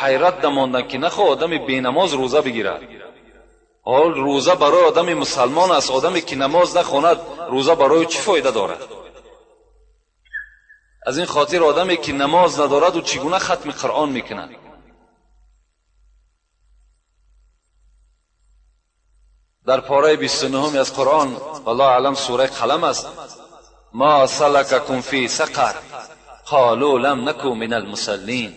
حیرت دماندن که نخواه آدم بی نماز روزه بگیرد. حال روزه برای آدم مسلمان است، آدمی که نماز نخواند روزه برای چی فایده دارد؟ از این خاطر آدمی که نماز ندارد و چگونه ختم قرآن میکند؟ در پاره 29 از قرآن والله اعلم سوره قلم است، ما سلککم فی سقر قالوا لم نکو من المصلین.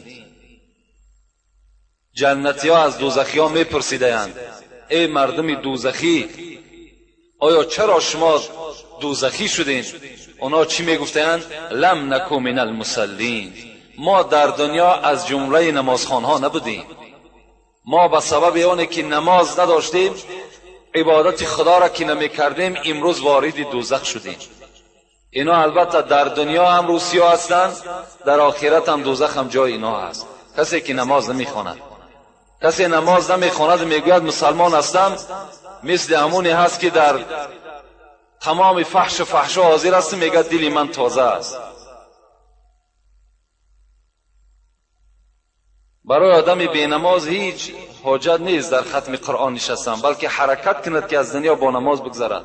جنتی ها از دوزخی ها میپرسیدند ای مردم دوزخی آیا چرا شما دوزخی شدین؟ اونا چی میگفتند؟ لم نکو من المصلین، ما در دنیا از جمله نمازخوان ها نبودیم، ما به سبب اونه که نماز نداشتیم، عبادت خدا را که نمی کردیم، امروز وارد دوزخ شدیم. اینا البته در دنیا هم روسیا هستند، در آخرت هم دوزخ هم جای اینا هست. کسی که نماز نمی خواند، کسی نماز نمی خواند میگوید مسلمان هستم، مثل همونی هست که در تمام فحش و فحشا حاضر است، میگه دل من تازه است. برای آدم بی نماز هیچ حاجت نیست در ختم قرآن نشستن، بلکه حرکت کند که از دنیا با نماز بگذرد.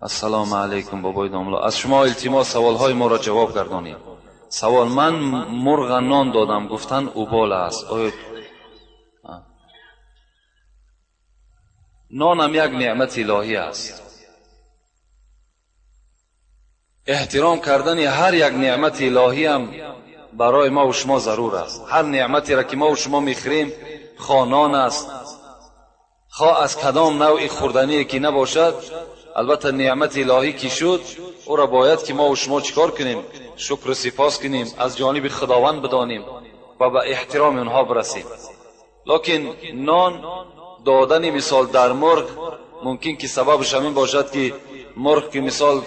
السلام علیکم بابای ناملا، از شما التماس سوالهای ما را جواب گردانید. سوال: من مرغ نان دادم، گفتن اوبال است، نان هم یک نعمت الهی است. احترام کردن هر یک نعمت الهی هم برای ما و شما ضرور است. هر نعمتی را که ما و شما میخوریم، خواه نان است، خواه از کدام نوع خوردنی که نباشد، البته نعمت الهی که شد، او را باید که ما و شما چیکار کنیم؟ شکر و سپاس کنیم، از جانب خداوند بدانیم و به احترام اونها برسیم. لکن نان دادن مثال در مرغ ممکن که سببش همین باشد که مرغ که مثال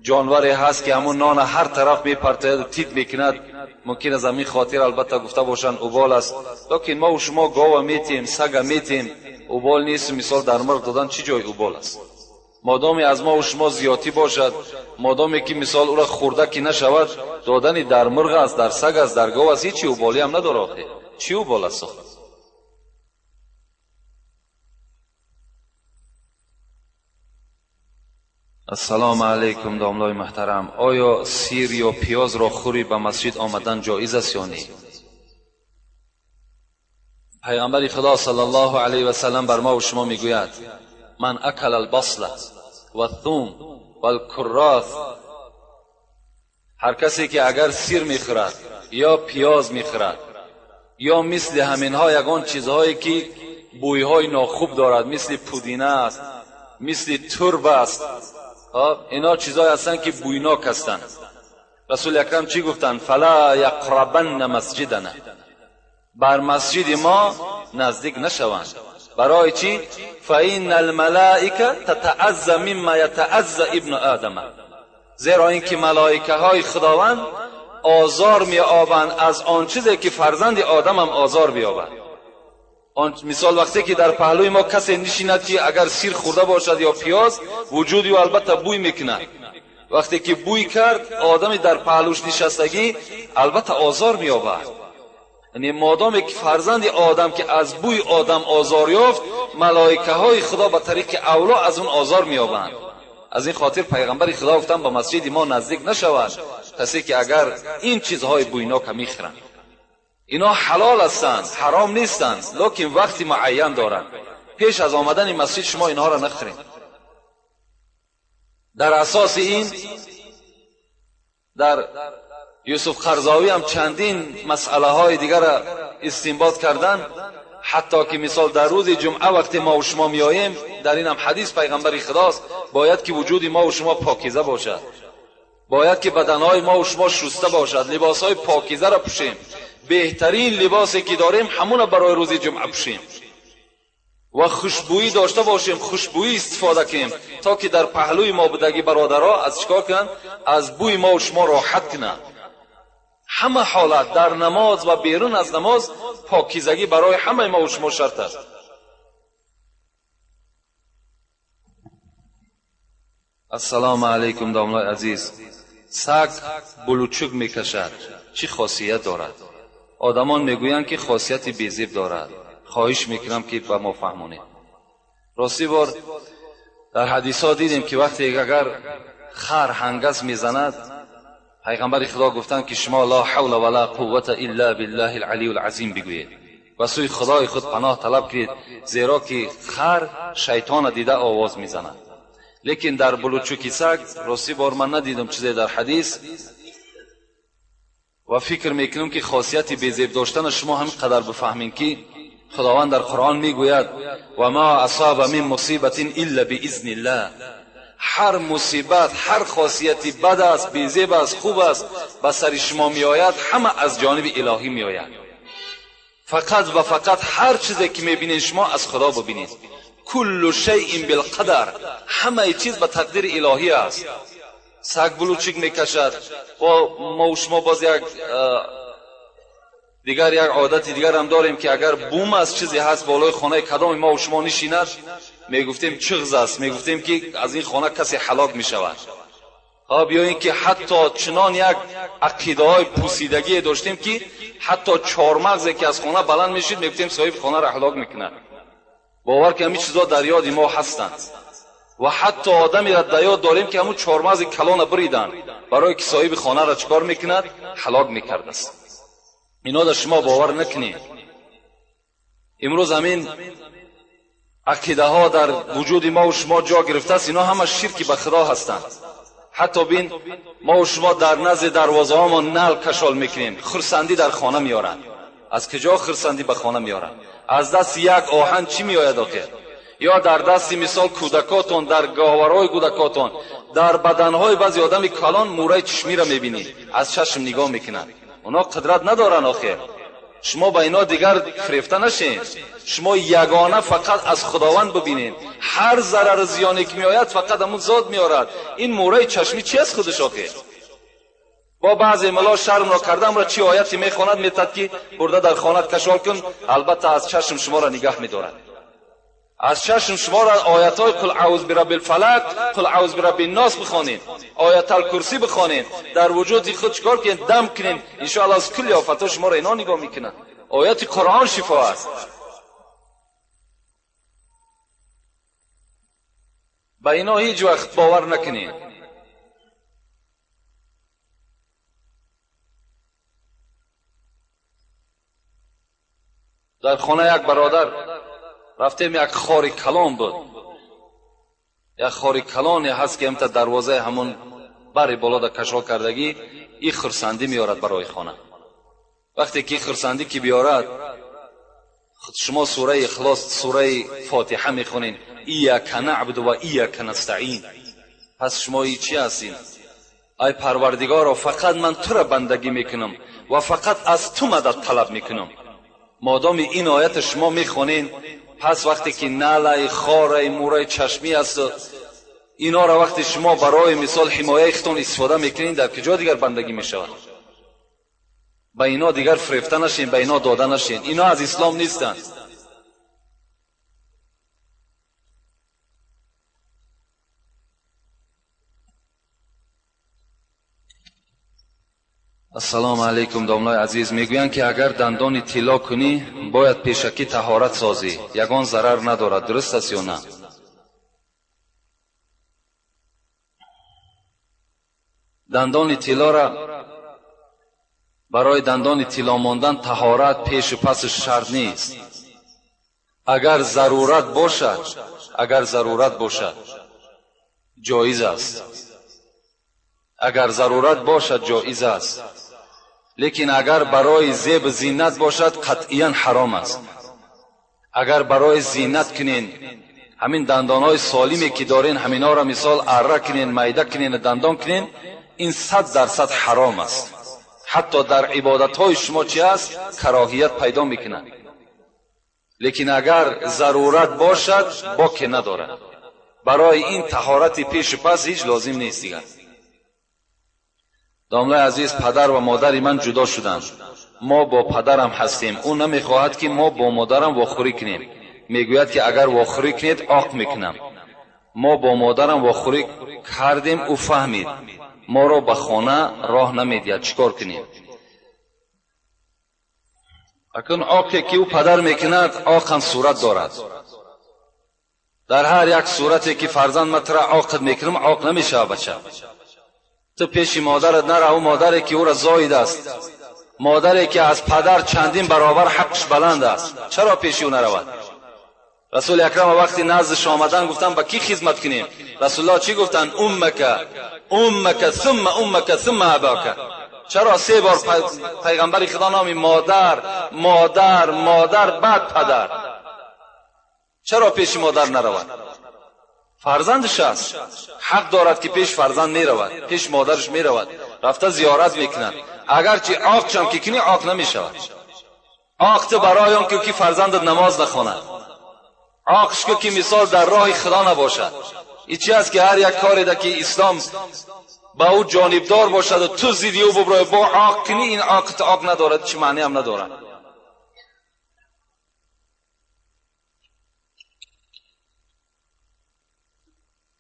جانوری هست که همون نان هر طرف میپرتاید، تیت میکند، ممکن از همین خاطر البته گفته باشند اوبال است. لکن ما و شما گاو میتیم، سگ میتیم، اوبال نیست. مثال در مرغ دادن چی جای اوبال است؟ مادامی از ما و شما زیادی باشد، مادامی که مثال او را خورده که نشود، دادن در مرغ است، در سگ است، در گاو است، هیچ اوبالی هم نداره. آخه چی اوبال است؟ السلام علیکم داملای محترم، آیا سیر یا پیاز را خوری به مسجد آمدن جایز است یا نه؟ پیامبر خدا صلی الله علیه و سلم بر ما و شما میگوید من اکل البصل و الثوم و الکراث، هر کسی که اگر سیر میخورد یا پیاز میخورد یا مثل همینها یگان چیزهایی که بویهای ناخوب دارد، مثل پودینه است، مثل ترب است، اینا چیزایی هستند که بویناک هستند. رسول اکرم چی گفتند؟ فلا یقربن مسجدنا، بر مسجد ما نزدیک نشوند. برای چی؟ فإن الملائکه تتعزى مما یتعزى ابن آدم، زیرا اینکه ملائکه های خداوند آزار می‌یابند از آن چیزی که فرزند آدم هم آزار بیابد. مثال وقتی که در پهلوی ما کسی نشیند که اگر سیر خورده باشد یا پیاز، وجودی و البته بوی میکند. وقتی که بوی کرد آدمی در پهلوش نشستگی البته آزار مییابد. یعنی مادامی که فرزند آدم که از بوی آدم آزار یافت، ملائکه های خدا به طریق اولا از اون آزار مییابند. از این خاطر پیغمبر خدا گفتن به مسجد ما نزدیک نشوند کسی که اگر این چیزهای بویناک میخورند. اینا حلال هستند، حرام نیستند، لکن وقتی معین دارند. پیش از آمدن مسجد شما اینها را نخورید. در اساس این در یوسف قرضاوی هم چندین مسئله های دیگر را استنباط کردند، حتی که مثال در روز جمعه وقتی ما و شما میاییم، در این هم حدیث پیغمبر خداست، باید که وجود ما و شما پاکیزه باشد، باید که بدنهای ما و شما شسته باشد، لباسهای پاکیزه را پوشیم، بهترین لباسی که داریم همون برای روز جمعه پوشیم و خوشبویی داشته باشیم، خوشبویی استفاده کنیم تا که در پهلوی ما بودگی برادرها از چیکار کنن؟ از بوی ما و شما راحت کنن. همه حالت در نماز و بیرون از نماز پاکیزگی برای همه ما و شما شرط است. السلام علیکم داملای عزیز، سگ بلوچک میکشد چی خاصیت دارد؟ آدمان میگویند که خاصیت بیزیب دارد. خواهش میکنم که به ما فهمونید. راستی بار در حدیث ها دیدیم که وقتی اگر خر هنگس میزند پیغمبر خدا گفتند که شما لا حول ولا قوت الا بالله العلی العظیم بگویید و سوی خدای خود پناه طلب کنید، زیرا که خر شیطان دیده آواز میزند. لیکن در بلوچکی سگ راستی بار من ندیدم چیزی در حدیث و فکر میکنم که خاصیت بیزیب داشتن شما همین قدر بفهمین که خداوند در قرآن میگوید و ما اصاب من مصیبت الا باذن الله. هر مصیبت، هر خاصیتی بد است، بیزیب است، خوب است به سر شما میآید همه از جانب الهی میآید. فقط و فقط هر چیزی که میبینید شما از خدا ببینید. کل شیء بالقدر، همه چیز به تقدیر الهی است. سگ بلوچک میکشد و ما و شما باز یک عادت دیگر هم داریم که اگر بوم از چیزی هست بالای خانه کدام ما و شما نشیند میگفتیم چغز است، میگفتیم که از این خانه کسی هلاک میشود. ها بیاییم که حتی چنان یک عقیده های پوسیدگی داشتیم که حتی چهارمغزی که از خانه بلند میشید میگفتیم صاحب خانه را هلاک میکنه. باور که همین چیزا در یاد ما هستند و حتی آدمی را در یاد داریم که همون چهارمغز کلان بریدن برای که صاحب خانه را چکار میکند؟ هلاک میکرده است. اینا در شما باور نکنید. امروز همین عقیده ها در وجود ما و شما جا گرفته است. اینا همه شرک به خدا هستند. حتی بین ما و شما در نزد دروازه ها ما نل کشال میکنیم، خرسندی در خانه میارن. از کجا خرسندی به خانه میارن؟ از دست یک آهن چی میآید آخه؟ یا در دست مثال کودکاتون، در گاورای کودکاتون، در بدنهای بعضی آدم کلان موره چشمی را میبینی، از چشم نگاه میکنن. اونا قدرت ندارن آخه. شما با اینا دیگر فریفته نشین. شما یگانه فقط از خداوند ببینین. هر ضرر زیانی که میآید فقط همون ذات میآرد. این موره چشمی چی از خودش آخه؟ با بعضی ملا شرم را کردم را چی آیتی میخواند میتد که برده در خانت کشال کن، البته از چشم شما را نگاه میدارد. از چشم شما را آیت های قل اعوذ برب الفلق، قل اعوذ برب الناس بخوانید، آیت الکرسی بخوانید، در وجود خود چکار کنید؟ دم کنید، ان شاء الله از کل آفات شما را اینا نگاه میکنند. آیت قرآن شفا است. با اینا هیچ وقت باور نکنید. در خانه یک برادر رفتیم، یک خاری کلان بود. یک خاری کلانی هست که همتا دروازه همون بری بالا در کشال کردگی این خرسندی میارد برای خانه. وقتی که خرسندی که بیارد شما سوره اخلاص، سوره فاتحه میخونین، ایاک نعبد و ایاک نستعین. پس شما ای چی هستین؟ ای پروردگارا فقط من تو را بندگی میکنم و فقط از تو مدد طلب میکنم. مادام این آیت شما میخونین، پس وقتی که ناله، خاره، موره چشمی است اینا را وقتی شما برای مثال حمایه خودتون استفاده میکنین، در کجا دیگر بندگی میشود؟ با اینا دیگر فریفته نشین، با اینا داده نشین. اینا از اسلام نیستند. السلام علیکم دامنای عزیز. میگویند که اگر دندان طلا کنی باید پیشکی طهارت سازی، یگان ضرر ندارد، درست است یا نه؟ دندان طلا را برای دندان طلا ماندن طهارت پیش و پسش شرط نیست. اگر ضرورت باشد جایز است. اگر ضرورت باشد جایز است. لیکن اگر برای زیب زینت باشد قطعاً حرام است. اگر برای زینت کنین همین دندانهای سالمی که دارین همینا را مثال اره کنین، میده کنین، دندان کنین، این 100% حرام است. حتی در عبادتهای شما چی است؟ کراهیت پیدا میکنند. لیکن اگر ضرورت باشد باکی ندارد. برای این طهارت پیش و پس هیچ لازم نیست دیگر. دامنای عزیز، پدر و مادر من جدا شدند. ما با پدرم هستیم. او نمیخواهد که ما با مادرم واخوری کنیم. میگوید که اگر واخوری کنید عاق میکنم. ما با مادرم واخوری کردیم، او فهمید. ما رو به خانه راه نمیدید. چیکار کنیم؟ اکنون عاقی که او پدر میکند عاق هم صورت دارد. در هر یک صورتی که فرزند مطرح عاقت میکنم عاق نمیشه بچه. تو پیش مادرت نره، او مادری که او را زاید است، مادری که از پدر چندین برابر حقش بلند است، چرا پیش او نرود؟ رسول اکرم وقتی نزدش آمدن گفتن با کی خدمت کنیم؟ رسول الله چی گفتن؟ امک ثم امک ثم اباک. چرا 3 بار پیغمبر خدا نامی مادر مادر مادر بعد پدر؟ چرا پیش مادر نرود؟ فرزندش است، حق دارد که پیش فرزند میرود، پیش مادرش میرود، رفته زیارت میکند. اگرچه عاق چم که کنی عاق نمیشود. عاق تو برای آن که فرزندت نماز نخواند، عاقش که مثال در راه خدا نباشد. این چی است که هر یک کاری ده که اسلام با او جانبدار باشد و تو زیدی او ببرای با عاق کنی، این عاق عاق ندارد، چه معنی هم ندارد.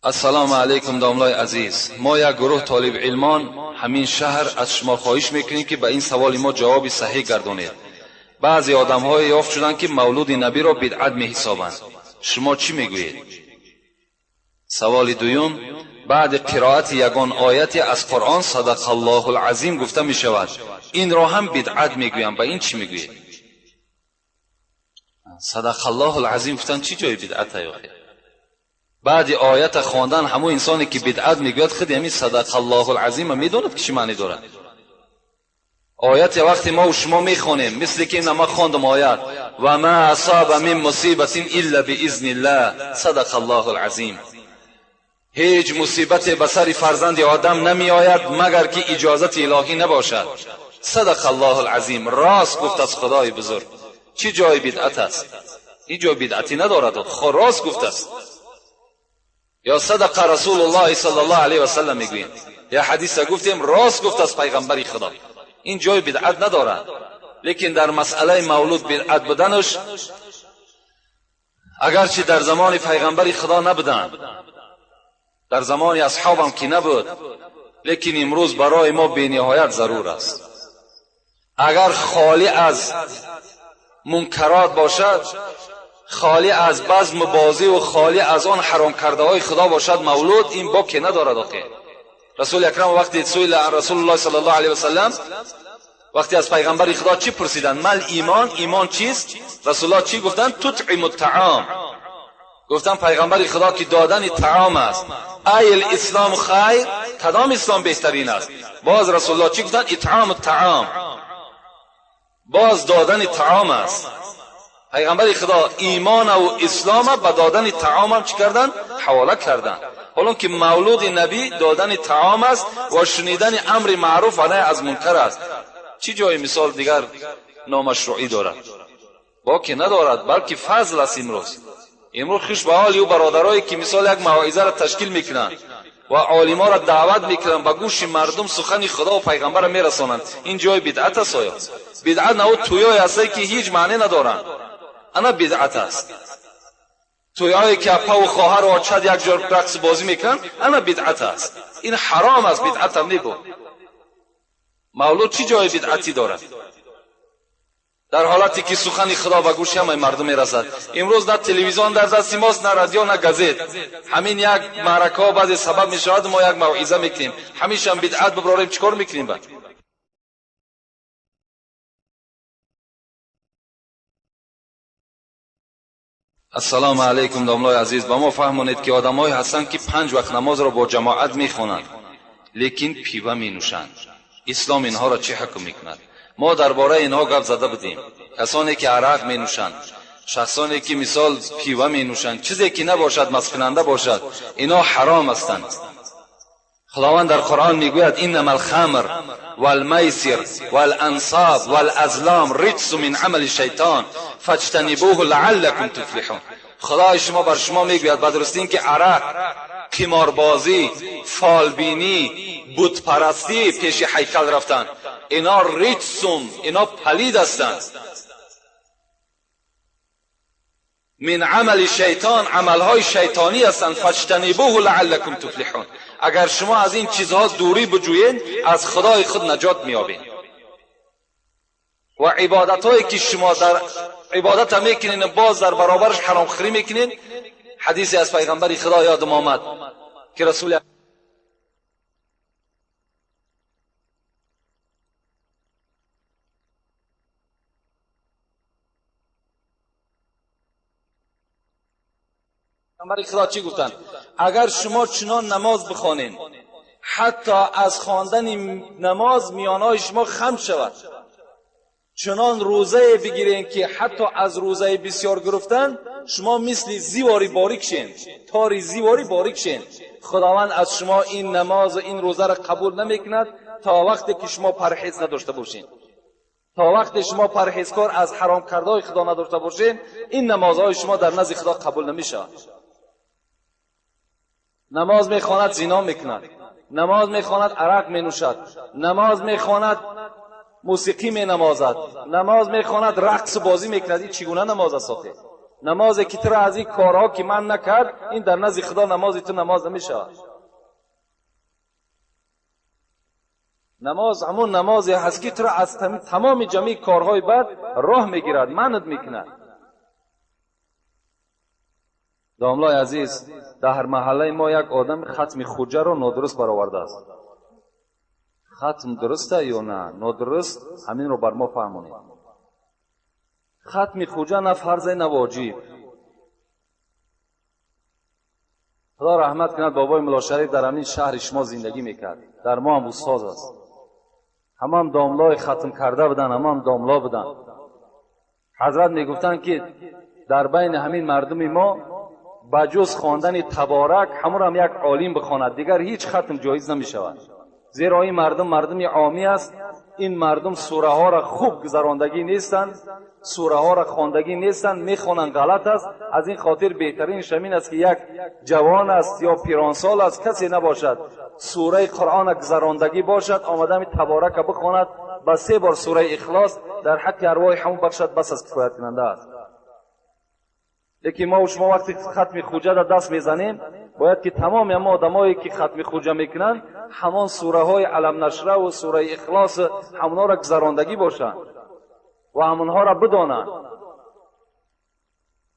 السلام علیکم داملای عزیز. ما یک گروه طالب علمان همین شهر از شما خواهش میکنیم که به این سوال ما جواب صحیح گردانید. بعضی آدم های یافت شدن که مولود نبی را بدعت میحسابند. شما چی میگویید؟ سوال دوم، بعد قرائت یگان آیتی از قرآن صدق الله العظیم گفته می شود، این را هم بدعت میگویم، به این چی میگویید؟ صدق الله العظیم گفتن چی جای بدعت ہے؟ بعد آیت خواندن همون انسانی که بدعت میگوید خود همین صدق الله العظیم میدوند که چی معنی دارد؟ آیت وقتی ما و شما میخوانیم مثل که ما خواندم آیت و ما اصاب من مصیبت الا باذن الله صدق الله العظیم، هیچ مصیبت به سر فرزند آدم نمی آید مگر که اجازت الهی نباشد. صدق الله العظیم، راست گفت از خدای بزرگ. چی جای بدعت است؟ این جای بدعتی ندارد، راست گفت است. یا صدق رسول الله صلی الله علیه و سلم میگویم، یا حدیث گفتیم راست گفت از پیغمبر خدا، این جای بدعت ندارد. لیکن در مسئله مولود بدعت بدنش اگرچه در زمان پیغمبر خدا نبودند، در زمان اصحابم که نبود، لیکن امروز برای ما بی‌نهایت ضرور است. اگر خالی از منکرات باشد، خالی از بزم بازی و خالی از آن حرام کرده های خدا باشد مولود، این با که ندارد. آخه رسول اکرم وقتی سئل رسول الله صلی الله علیه و سلم وقتی از پیغمبر خدا چی پرسیدند؟ مل ایمان، ایمان چیست؟ رسول الله چی گفتند؟ تطعم الطعام. گفتن پیغمبر خدا که دادن طعام است. ای الاسلام خیر، کدام اسلام بهترین است؟ باز رسول الله چی گفتن؟ اطعام الطعام، باز دادن طعام است. پیغمبر خدا ایمان و اسلام به دادن طعام هم چی کردن؟ حواله کردن. حالا که مولود نبی دادن طعام است و شنیدن امر معروف و نهی از منکر است، چی جای مثال دیگر نامشروعی دارد؟ باقی ندارد، بلکه فضل است. امروز خوش به حال او برادرایی که مثال یک موعظه را تشکیل میکنند و عالما را دعوت میکنند به گوش مردم سخن خدا و پیغمبر را میرسانند، این جای بدعت است. آیا بدعت نه تویای است که هیچ معنی ندارند؟ انا بدعت است. تویایی که اپا و خواهر و چد یک جور رقص بازی میکنند، انا بدعت است. این حرام است، بدعت هم نگو. مولود چی جای بدعتی دارد؟ در حالتی که سخن خدا به گوش همه مردم میرسد. امروز نه تلویزیون در دست ماست، نه رادیو، نه گازت. همین یک معرکه ها بعد سبب میشود ما یک موعظه میکنیم، همیشه هم بدعت ببراریم، چیکار میکنیم بعد؟ السلام علیکم داملای عزیز. با ما فهمونید که آدمایی هستند که 5 وقت نماز را با جماعت میخوانند لیکن پیوه مینوشند. اسلام اینها را چه حکم میکند؟ ما درباره اینها گپ زده بودیم. کسانی که عرق می نوشند، شخصانی که مثال پیوه می نوشند، چیزی که نباشد مست کننده باشد، اینا حرام هستند. خداوند در قرآن میگوید انما الخمر والمیسر والانصاب والازلام رجس من عمل الشیطان فاجتنبوه لعلکم تفلحون. خدای شما بر شما میگوید بدرستین که عرق، قماربازی، فالبینی، بت پرستی، پیش هیکل رفتن، اینا رجسون، اینا پلید هستند. من عمل شیطان، عملهای شیطانی هستند. فاجتنبوه لعلکم تفلحون. اگر شما از این چیزها دوری بجویید از خدای خود نجات میابید. و عبادت‌هایی که شما در عبادت هم میکنین باز در برابرش حرام خوری میکنین. حدیثی از پیغمبر خدا یادم آمد که رسول پیغمبر خدا چی گفتن؟ اگر شما چنان نماز بخوانید حتی از خواندن نماز میانهای شما خم شود، چنان روزه بگیرین که حتی از روزه بسیار گرفتن شما مثل زیواری باریک شین، تاری زیواری باریک شین، خداوند از شما این نماز و این روزه را قبول نمیکند تا وقتی که شما پرهیز نداشته باشین. تا وقتی شما پرهیزکار از حرام کردهای خدا نداشته باشین این نمازهای شما در نزد خدا قبول نمیشه. نماز میخواند زنا میکند، نماز میخواند عرق مینوشد، نماز میخواند موسیقی مینوازد، نماز میخواند رقص و بازی میکند. این چگونه نماز است آخه؟ نمازی که تو از این کارها که من نکرد این در نزد خدا نمازی تو نماز نمیشه. نماز همون نمازی هست که تو را از تمام جمعی کارهای بد راه میگیرد، منت میکند. داملای عزیز، در محله ما یک آدم ختم خوجه را نادرست برآورده است. ختم درسته یا نه نادرست؟ همین رو بر ما فهمونید. ختم خوجه نه فرض نه واجب. خدا رحمت کند بابای ملا شریف در همین شهر شما زندگی میکرد، در ما هم استاد است. هم داملای ختم کرده بودن، هم داملا بودن. حضرت میگفتن که در بین همین مردم ما بجز خواندن تبارک همون هم یک عالم بخواند دیگر هیچ ختم جایز نمی شود. زیرا این مردم عامی است. این مردم سوره ها را خوب گذراندگی نیستند، سوره ها را خواندگی نیستند، میخوانند غلط است. از این خاطر بهترین شمین است که یک جوان است یا پیرانسال است کسی نباشد سوره قرآن گذراندگی باشد، آمدن تبارک بخواند، با 3 بار سوره اخلاص در حق ارواح همون بخشد، بس از کفایت کننده است. یکی ما و شما وقتی ختم خوجه را دست میزنیم باید که تمام اما آدمایی که ختم خوجه میکنن همان سوره های علم نشره و سوره اخلاص همونها را گذراندگی باشند و همونها را بدانند.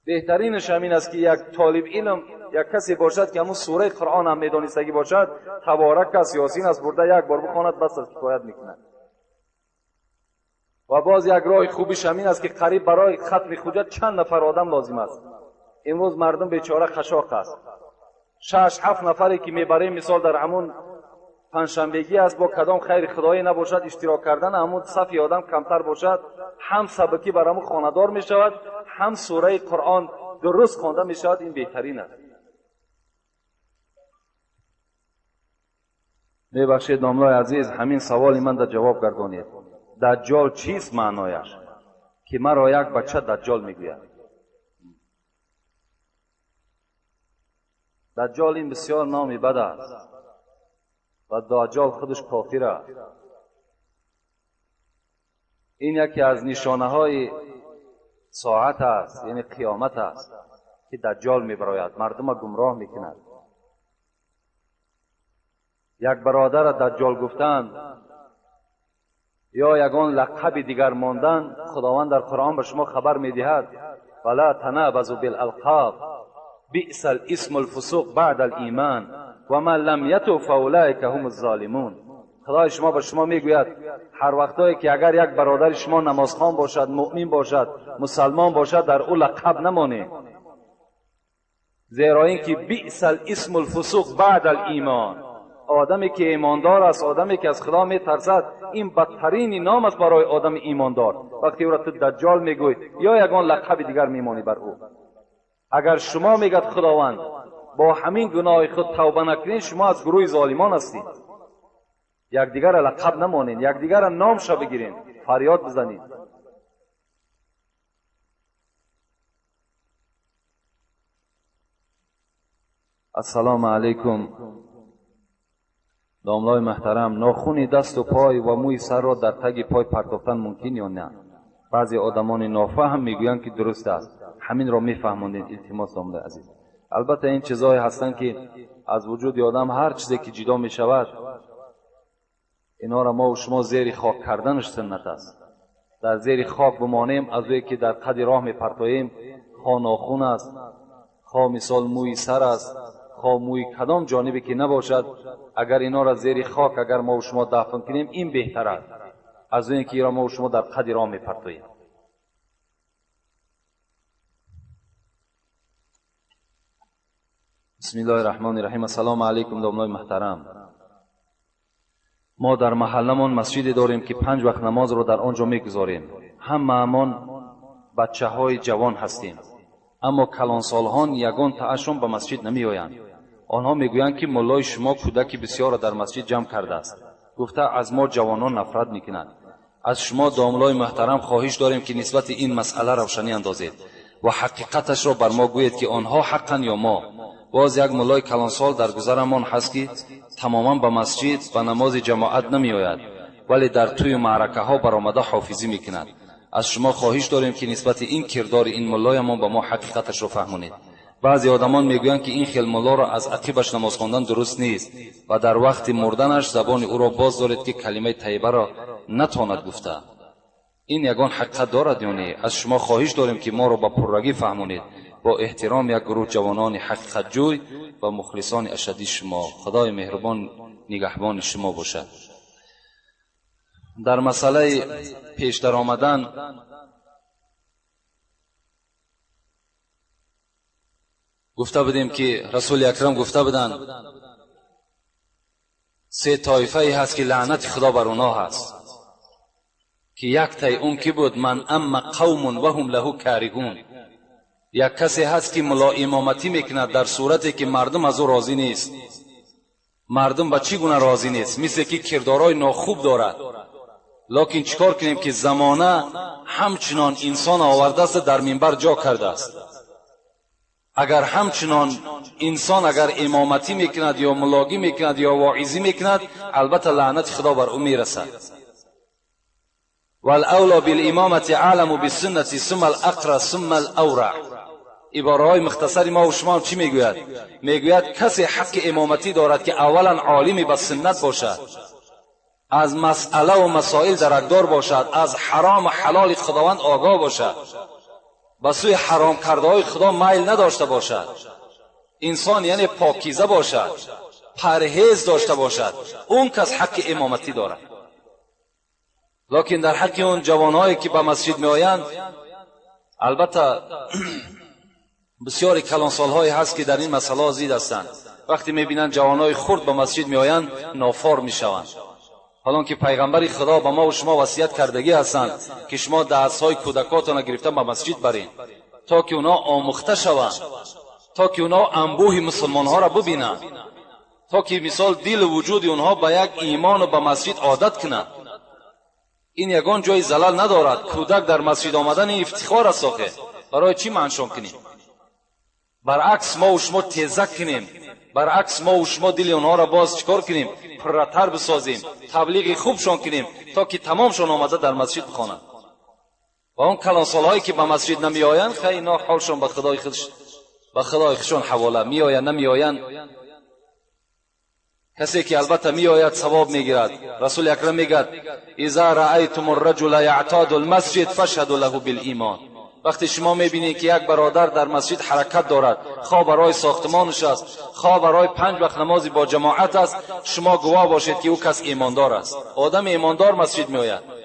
بهترینش همین است که یک طالب علم یک کسی باشد که همون سوره قرآن هم میدانستگی باشد، تبارک است یاسین است برده یک بار بخواند بس از کفایت میکند. و باز یک راه خوبیش همین است که قریب برای ختم خوجه چند نفر آدم لازم است. امروز مردم بیچاره خشاق است. 6-7 نفری که میبریم مثال در همون پنجشنبگی است با کدام خیر خدایی نباشد اشتراک کردن همون صفی آدم کمتر باشد، هم سبکی برامون خواندار میشود، هم سوره قرآن درست خوانده میشود. این بهترین است. میبخشید ناملای عزیز، همین سوال من در جواب گردانید. دجال چیست معنایش؟ که مرا یک بچه دجال میگوید. دجال این بسیار نامی بد است و دجال خودش کافر است. این یکی از نشانه های ساعت است، یعنی قیامت است که دجال میبراید، مردم گمراه میکند. یک برادر دجال گفتند یا یگان لقب دیگر ماندن. خداوند در قرآن به شما خبر میدهد ولا تنابزوا بالالقاب بئس الاسم الفسوق بعد الایمان و من لم یتب فاولئک هم الظالمون. خدای شما به شما میگوید هر وقتایی که اگر یک برادر شما نمازخوان باشد، مؤمن باشد، مسلمان باشد، در او لقب نمانه، زیرا اینکه بئس الاسم الفسوق بعد الایمان، آدمی که ایماندار است، آدمی که از خدا میترسد، این بدترین نام است برای آدم ایماندار. وقتی او را تو دجال میگوید یا یگان لقب دیگر میمانی بر او. اگر شما میگید خداوند با همین گناه خود توبه نکنید، شما از گروه ظالمان هستید. یکدیگر را لقب نمانید، یکدیگر را نامش بگیرید، فریاد بزنید. السلام علیکم. داملای محترم، ناخون دست و پای و موی سر را در تگ پای پرتافتن ممکن یا نه؟ بعضی آدمان نافهم میگویند که درست است. همین را میفهمونید. التماس داملای عزیز، البته این چیزایی هستند که از وجود آدم هر چیزی که جدا می شود اینا را ما و شما زیر خاک کردنش سنت است. در زیر خاک بمانیم، از وی که در قد راه می پرتاییم، خواه ناخون است، خواه مثال موی سر است، خواه موی کدام جانبی که نباشد، اگر اینا را زیر خاک اگر ما و شما دفن کنیم این بهتر است از این که اینا ما و شما در قد راه می پرتاییم. بسم الله الرحمن الرحیم. السلام علیکم دوستان محترم. ما در محلمون مسجدی داریم که 5 وقت نماز رو در آنجا میگذاریم. هممون بچه‌های جوان هستیم، اما کلانسال‌هان یگان تعشم به مسجد نمیآیند. آنها میگویند که مولای شما کودک بسیار در مسجد جمع کرده است، گفته از ما جوانان نفرت میکنند. از شما داملای محترم خواهش داریم که نسبت این مسئله روشنی اندازید و حقیقتش را بر ما گویید که آنها حقا یا ما. باز یک مولای کلانسال در گذرمان هست که تماما به مسجد و نماز جماعت نمی آید، ولی در توی معرکه ها برآمده حافظی میکند. از شما خواهش داریم که نسبت این کردار این مولایمان به ما حقیقتش را فهمونید. بعضی آدمان میگویند که این خیل مولا را از عقیبش نماز خواندن درست نیست و در وقت مردنش زبان او را باز دارید که کلمه طیبه را نتواند گفته. این یگان حقیقت دارد یا نه؟ از شما خواهش داریم که ما را با پررگی فهمونید. با احترام یک گروه جوانان حقیقت جوی و مخلصان اشدی شما. خدای مهربان نگهبان شما باشد. در مسئله پیش در آمدن گفته بودیم که رسول اکرم گفته بودند 3 طایفه هست که لعنت خدا بر اونها هست، که یک تای اون کی بود؟ من اما قوم و هم له کارهون. یک کسی هست که ملا امامتی میکند در صورتی که مردم از او راضی نیست. مردم با چی گونه راضی نیست؟ مثل که کردارای ناخوب دارد، لکن چیکار کنیم که زمانه همچنان انسان آورده است در منبر جا کرده است. اگر همچنان انسان اگر امامتی میکند یا ملاگی میکند یا واعظی میکند، البته لعنت خدا بر او میرسد. والاولا بالامامه عالم بالسنه ثم الاقرا ثم الاورع. عبارهای مختصری ما و شما چی میگوید؟ میگوید کسی حق امامتی دارد که اولا عالمی به سنت باشد، از مسئله و مسائل درکدار باشد، از حرام و حلال خداوند آگاه باشد، به سوی حرام کرده های خدا میل نداشته باشد، انسان یعنی پاکیزه باشد، پرهیز داشته باشد. اون کس حق امامتی دارد. لکن در حق اون جوانهایی که به مسجد می آیند، البته بسیاری کلانسال‌هایی هست که در این مسئله زید هستند. وقتی می‌بینند جوانای خرد به مسجد می‌آیند نافار می‌شوند، حالان که پیغمبر خدا به ما و شما وصیت کردگی هستند که شما دست‌های کودکاتون گرفته به مسجد برین تا که اونا آموخته شوند، تا که اونا انبوه مسلمان‌ها را ببینند، تا که مثال دل و وجود اونها به یک ایمان و به مسجد عادت کنند. این یگان جای زلال ندارد. کودک در مسجد آمدن افتخار است. آخه برای چی منشان کنیم؟ برعکس ما و شما تیزه کنیم، برعکس ما و شما دل اونها را باز چکار کنیم؟ پرتر بسازیم، تبلیغ خوبشان کنیم تا که تمامشان آمده در مسجد بخوانند. و اون کلانسال‌هایی که به مسجد نمی آیند، خیلی اینا حالشان به خدای خودشان حواله. می آیند نمی آیند، کسی که البته می آید ثواب می گیرد. رسول اکرم می گوید اذا رأیتم الرجل یعتاد المسجد فاشهدوا له بالایمان. وقتی شما میبینید که یک برادر در مسجد حرکت دارد، خواه برای ساختمانش است، خواه برای 5 وقت نمازی با جماعت است، شما گواه باشید که او کس ایماندار است. آدم ایماندار مسجد میآید.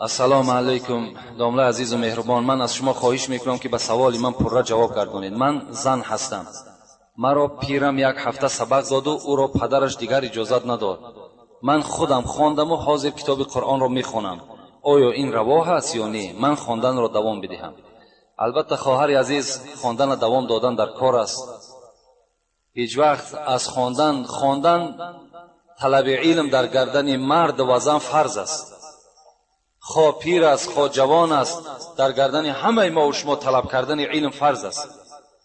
السلام علیکم دامله عزیز و مهربان. من از شما خواهش میکنم که به سوال من پرره جواب گردانید. من زن هستم. مرا پیرم 1 هفته سبق داد و او را پدرش دیگر اجازت نداد. من خودم خواندم و حاضر کتاب قرآن را میخوانم. آیا این روا است یا نه؟ من خواندن را دوام بدهم. البته خواهر عزیز، خواندن دوام دادن در کار است. هیچ وقت از خواندن طلب علم در گردن مرد و زن فرض است. خواه پیر است خواه جوان است، در گردن همه ما و شما طلب کردن علم فرض است.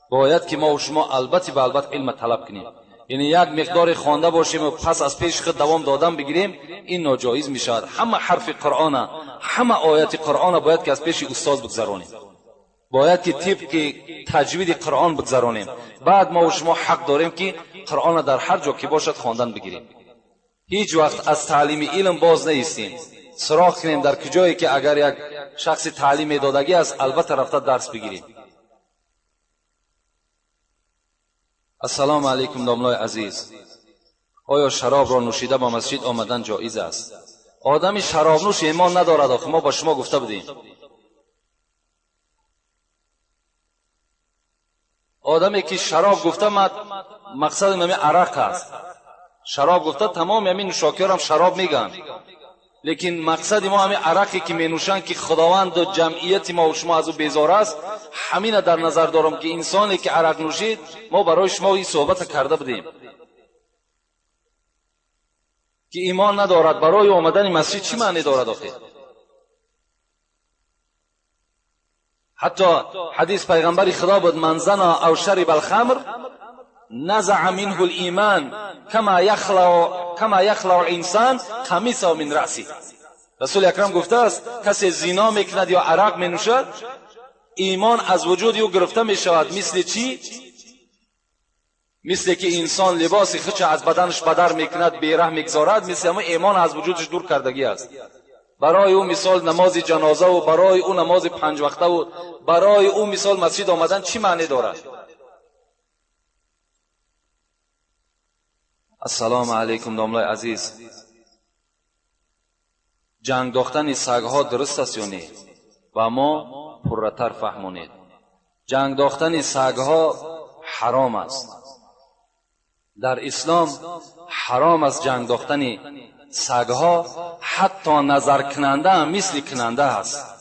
باید که ما و شما البته به البته علم طلب کنیم. یعنی یک مقدار خوانده باشیم و پس از پیش خود دوام دادن بگیریم، این ناجایز می شود. همه حرف قرآن، همه آیات قرآن باید که از پیش استاد بگذرانیم، باید که طبق تجوید قرآن بگذرانیم. بعد ما و شما حق داریم که قرآن در هر جا که باشد خواندن بگیریم. هیچ وقت از تعلیم علم باز نیستیم. سراغ کنیم در کجایی که اگر یک شخص تعلیم دادگی است البته رفته درس بگیریم. السلام علیکم داملای عزیز، آیا شراب را نوشیده با مسجد آمدن جایز است؟ آدمی شراب نوش ایمان ندارد. آخه ما با شما گفته بودیم آدمی که شراب گفته مقصد همین عرق است. شراب گفته تمام همین نوشاکیار هم شراب میگن، لیکن مقصد ما همین عرقی که می نوشن که خداوند و جمعیت ما و شما از او بیزار است. همین در نظر دارم که انسانی که عرق نوشید ما برای شما این صحبت کرده بودیم که ایمان ندارد، برای آمدن مسجد چی معنی دارد آخه؟ حتی حدیث پیغمبری خدا بود من زنا او شرب الخمر نزع منه الایمان کما یخلع الانسان قمیصه من رأسه. رسول اکرم گفته است کسی زنا میکند یا عرق می نوشد ایمان از وجود او گرفته می شود. مثل چی؟ مثل که انسان لباس خچ از بدنش بدر میکند بیره میگذارد، مثل همه ایمان از وجودش دور کردگی است. برای او مثال نماز جنازه و برای او نماز 5 وقته و برای او مثال مسجد آمدن چی معنی دارد؟ السلام علیکم داملای عزیز، جنگ داختن سگها درست است یا نه؟ و ما پرتر فهمونید. جنگ داختن سگها حرام است. در اسلام حرام است جنگ داختن سگها. حتی نظر کننده هم مثل کننده است.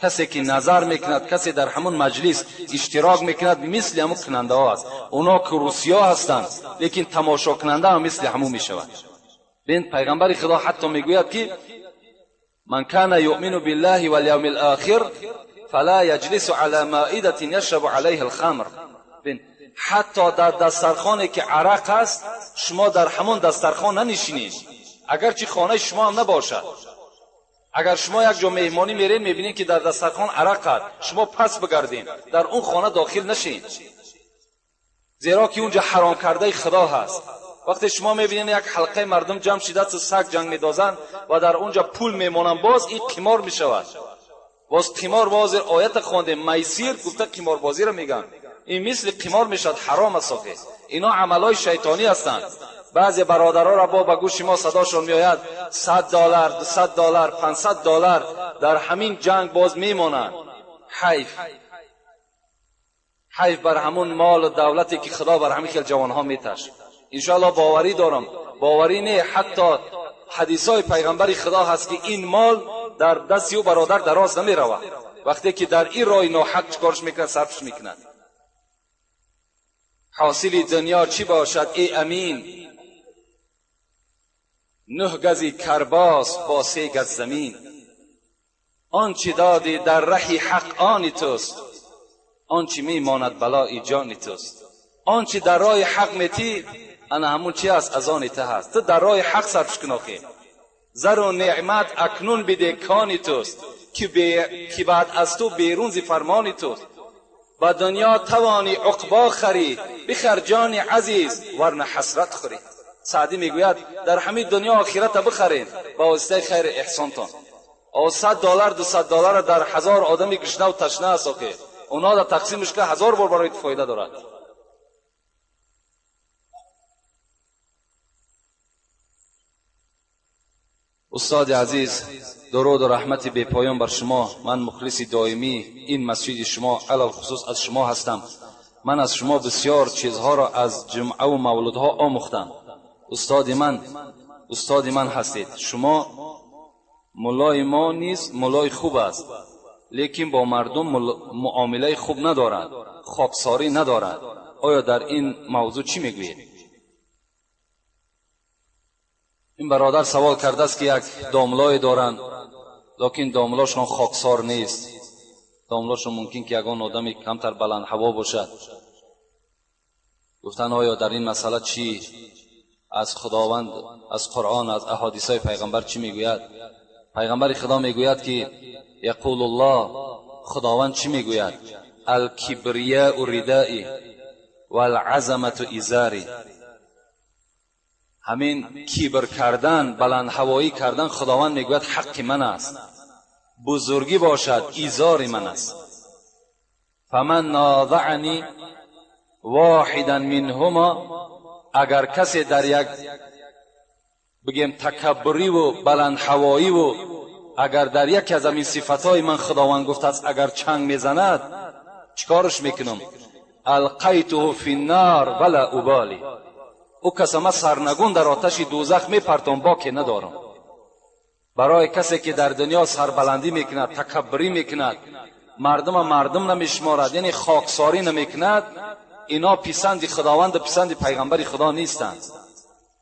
کسی که نظر میکند، کسی در همون مجلس اشتراک میکند مثل همون کننده ها است. اونا که روسیا هستند لیکن تماشا کننده هم مثل همون میشود. بین پیغمبر خدا حتی میگوید که من کان یؤمن بالله والیوم الاخر فلا یجلس علی مائده یشرب علیها الخمر. بین حتی در دسترخوانی که عرق است شما در همون دسترخوان ننشینید، اگرچه خانه شما هم نباشد. اگر شما یک جا مهمانی میرین میبینید که در دسترخوان عرق است، شما پس بگردین، در اون خانه داخل نشین، زیرا که اونجا حرام کرده خدا هست. وقتی شما میبینید یک حلقه مردم جمع شده تو سگ جنگ میدازن و در اونجا پول میمونن، باز این قمار میشود. باز قمار، باز آیت خوانده میسیر گفته قمار بازی رو میگن، این مثل قمار میشد، حرام است. اینا عملای شیطانی هستند. بعضی برادرها را با گوش ما صداشون میآید $100 $200 $500 در همین جنگ باز میمانند. حیف بر همون مال و دولتی که خدا بر همین خیل جوانها میتش. انشاءالله باوری دارم، باوری نه، حتی حدیثای پیغمبر خدا هست که این مال در دست او برادر دراز نمی رود. وقتی که در این راه ناحق چکارش میکند، صرفش میکند. حاصل دنیا چی باشد ای امین؟ 9 گز کرباس با 3 گز زمین. آنچه دادی در راه حق آن توست، آنچه میماند بلای جان توست. آنچه در راه حق میتی انا همون چی است از آن ته هست. تو در راه حق صرفش کن. زر و نعمت اکنون بده کان توست، که بعد از تو بیرون ز فرمان توست. با دنیا توانی عقبا خری، بخر جان عزیز ورنه حسرت خوری. سعدی میگوید در همین دنیا آخرت بخرین با واسطه خیر احسانتان. او $100 $200 در 1000 آدمی گشنه و تشنه است که اونا در تقسیمش که 1000 بار برای فایده دارد. استاد عزیز، درود و رحمت بی پایان بر شما. من مخلص دائمی این مسجد شما علی خصوص از شما هستم. من از شما بسیار چیزها را از جمعه و مولدها آموختم. استاد من هستید. شما مولای ما نیست، مولای خوب است، لیکن با مردم معامله خوب ندارد، خاکساری ندارد. آیا در این موضوع چی میگویید؟ این برادر سوال کرده است که یک داملای دارند لیکن داملاشون خاکسار نیست. داملاشون ممکن که یگان آدمی کمتر بلند هوا باشد. گفتن آیا در این مسئله چی از خداوند، از قرآن، از احادیث پیغمبر چی میگوید؟ پیغمبر خدا میگوید که یقول الله، خداوند چی میگوید؟ الکبریاء ردائی والعظمت ازاری. همین کبر کردن، بلند هوایی کردن، خداوند میگوید حق من است، بزرگی باشد ایزار من است. فمن نازعنی واحدا منهما، اگر کسی در یک بگیم تکبری و بلند هوایی و اگر در یک از این صفتهای من خداوند گفته است اگر چنگ میزند، چیکارش میکنم؟ القیته فی النار ولا ابالی، او کس ما سرنگون در آتش دوزخ میپرتم، باکی ندارم. برای کسی که در دنیا سربلندی میکند، تکبری میکند، مردم نمیشمارد، یعنی خاکساری نمیکند، اینا پسند خداوند، پسند پیغمبر خدا نیستند.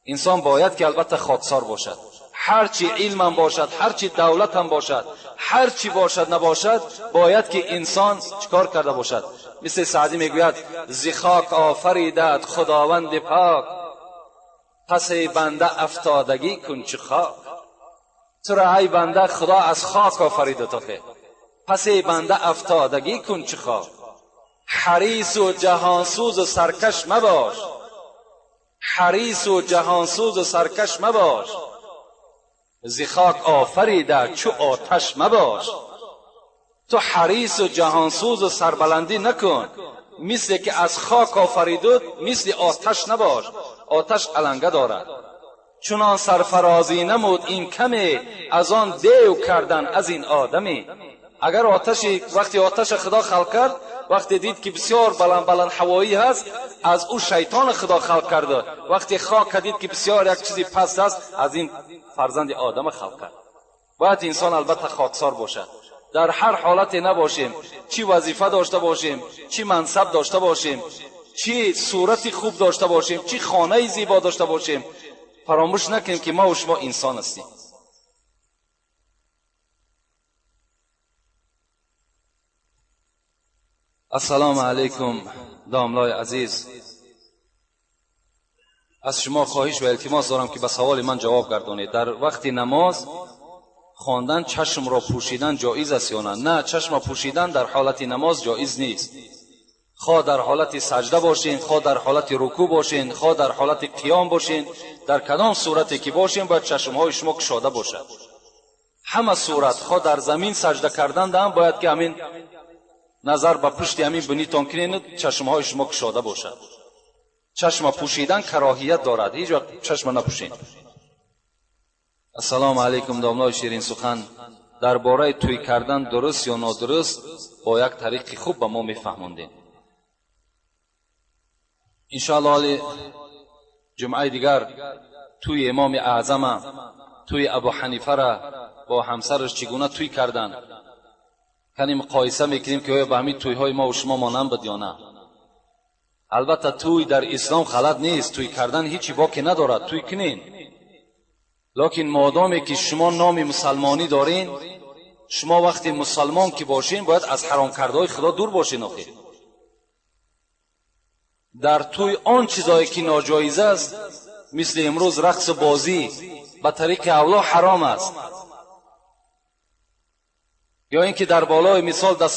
انسان باید که البته خاکسار باشد، هرچی علم هم باشد، هرچی دولت هم باشد، هرچی باشد نباشد، باید که انسان چکار کرده باشد؟ مثل سعدی میگوید ز خاک آفریدت خداوند پاک، پس ای بنده افتادگی کن چه خاک. چرا ای بنده خدا از خاک آفریدت، پس ای بنده افتادگی کن چه خاک. حریص و جهانسوز و سرکش مباش، حریص و جهانسوز و سرکش مباش، ز خاک آفریده چو آتش مباش. تو حریص و جهانسوز و سربلندی نکن، مثل که از خاک آفریدت مثل آتش نباش. آتش علنگه دارد، چنان سرفرازی نمود این کمی، از آن دیو کردن از این آدمی. اگر وقتی آتش خدا خلق کرد، وقتی دید که بسیار بلند هوایی هست، از او شیطان خدا خلق کرده. وقتی خاک دید که بسیار یک چیزی پست است، از این فرزند آدم خلق کرد. باید انسان البته خاکسار باشد، در هر حالت نباشیم، چی وظیفه داشته باشیم، چی منصب داشته باشیم، چی صورتی خوب داشته باشیم، چی خانه زیبا داشته باشیم، فراموش نکنیم که ما و شما انسان هستیم. السلام علیکم داملای عزیز، از شما خواهش و التماس دارم که به سوال من جواب گردانید. در وقت نماز خواندن چشم را پوشیدن جایز است یا نه؟ نه، چشم پوشیدن در حالت نماز جایز نیست. خواه در حالت سجده باشین، خواه در حالت رکوع باشین، خواه در حالت قیام باشین، در کدام صورتی که باشین باید چشمهای شما گشاده باشد. همه صورت، خواه در زمین سجده کردن هم باید که همین نظر به پشت همین بنیتان کنین، چشمهای شما گشاده باشد. چشم پوشیدن کراهیت دارد، هیچ وقت چشم نپوشین. السلام علیکم داملای شیرین سخن، درباره توی کردن درست یا نادرست با یک طریق خوب به ما میفهموندین. انشاءالله جمعه دیگر توی امام اعظم، توی ابو حنیفه را با همسرش چگونه توی کردن کنیم مقایسه میکنیم که به همین توی های ما و شما مانند بود یا نه. البته توی در اسلام غلط نیست، توی کردن هیچی باکی ندارد، توی کنین، لیکن مادامی که شما نام مسلمانی دارین، شما وقتی مسلمان که باشین باید از حرام کرده های خدا دور باشین. آخه در توی آن چیزایی که ناجایز است، مثل امروز رقص و بازی به طریق اولا حرام است، یا اینکه در بالای مثال در